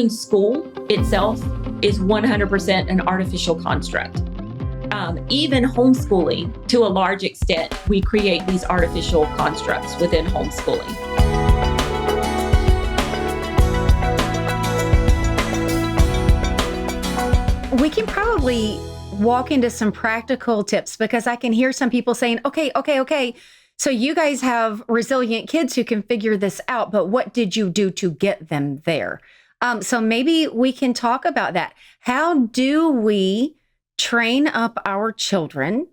School itself is 100% an artificial construct. Even homeschooling, to a large extent, we create these artificial constructs within homeschooling. We can probably walk into some practical tips, because I can hear some people saying, okay. So you guys have resilient kids who can figure this out, but what did you do to get them there? So maybe we can talk about that. How do we train up our children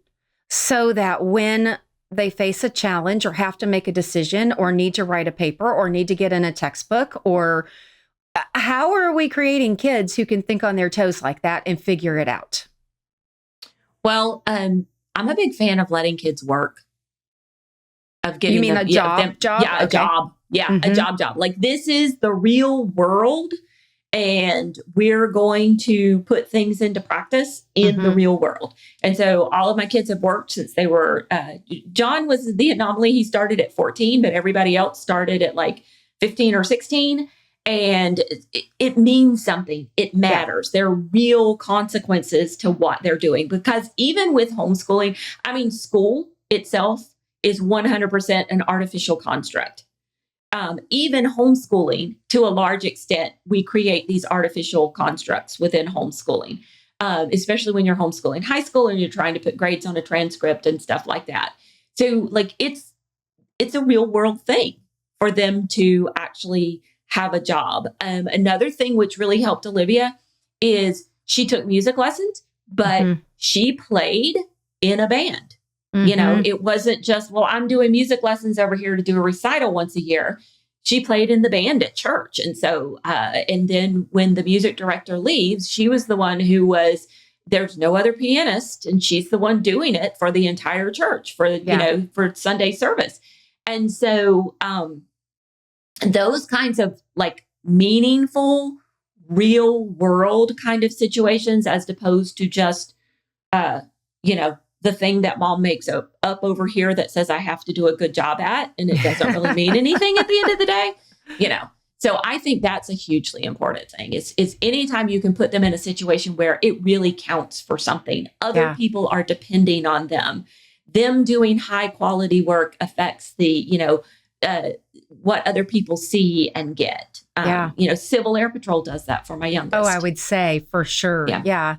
so that when they face a challenge or have to make a decision or need to write a paper or need to get in a textbook, or how are we creating kids who can think on their toes like that and figure it out? Well, I'm a big fan of letting kids work. Of getting You mean them, a job? Yeah, Okay. a job. Yeah, Mm-hmm. a job. Like, this is the real world, and we're going to put things into practice in the real world. And so all of my kids have worked since they were, John was the anomaly. He started at 14, but everybody else started at like 15 or 16. And it means something. It matters. There are real consequences to what they're doing, because even with homeschooling, school itself is 100% an artificial construct. Even homeschooling, to a large extent, we create these artificial constructs within homeschooling, especially when you're homeschooling high school and you're trying to put grades on a transcript and stuff like that. So, like, it's a real world thing for them to actually have a job. Another thing which really helped Olivia is she took music lessons, but she played in a band. You know, it wasn't just, well, I'm doing music lessons over here to do a recital once a year. She played in the band at church. And so, and then when the music director leaves, she was the one who was, there's no other pianist, and she's the one doing it for the entire church for, you know, for Sunday service. And so, those kinds of like meaningful, real world kind of situations, as opposed to just, the thing that mom makes up over here that says I have to do a good job at, and it doesn't really mean anything at the end of the day, So I think that's a hugely important thing. Is anytime you can put them in a situation where it really counts for something. Other people are depending on them. Them doing high quality work affects the, what other people see and get. Civil Air Patrol does that for my youngest. Oh, I would say for sure. Yeah.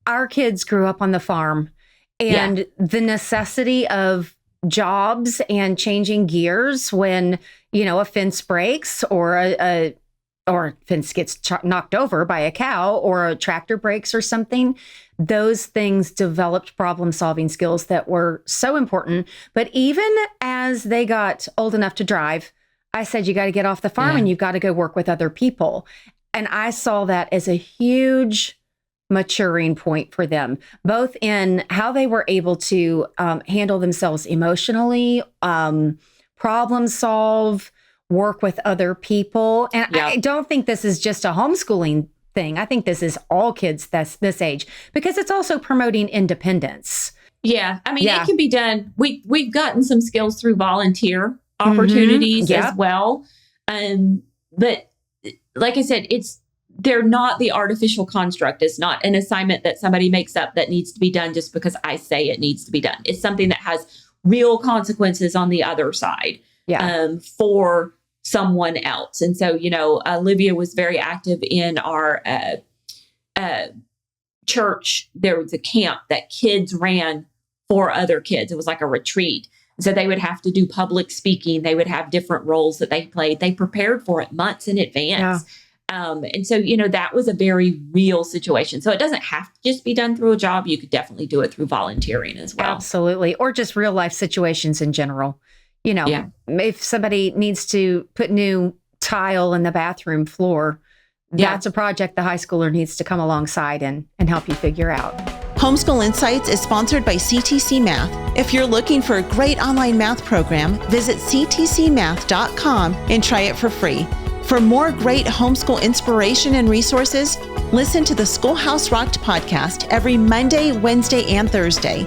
Our kids grew up on the farm, and the necessity of jobs and changing gears when, a fence breaks or a fence gets knocked over by a cow, or a tractor breaks or something. Those things developed problem-solving skills that were so important. But even as they got old enough to drive, I said, you got to get off the farm and you've got to go work with other people. And I saw that as a huge maturing point for them, both in how they were able to handle themselves emotionally, problem solve, work with other people. And I don't think this is just a homeschooling thing. I think this is all kids that's this age, because it's also promoting independence. Yeah. It can be done. We've gotten some skills through volunteer opportunities as well. But like I said, they're not the artificial construct. It's not an assignment that somebody makes up that needs to be done just because I say it needs to be done. It's something that has real consequences on the other side for someone else. And so, Olivia was very active in our church. There was a camp that kids ran for other kids. It was like a retreat. So they would have to do public speaking. They would have different roles that they played. They prepared for it months in advance. And so, that was a very real situation. So it doesn't have to just be done through a job. You could definitely do it through volunteering as well. Absolutely. Or just real life situations in general. If somebody needs to put new tile in the bathroom floor, that's a project the high schooler needs to come alongside and help you figure out. Homeschool Insights is sponsored by CTC Math. If you're looking for a great online math program, visit ctcmath.com and try it for free. For more great homeschool inspiration and resources, listen to the Schoolhouse Rocked podcast every Monday, Wednesday, and Thursday.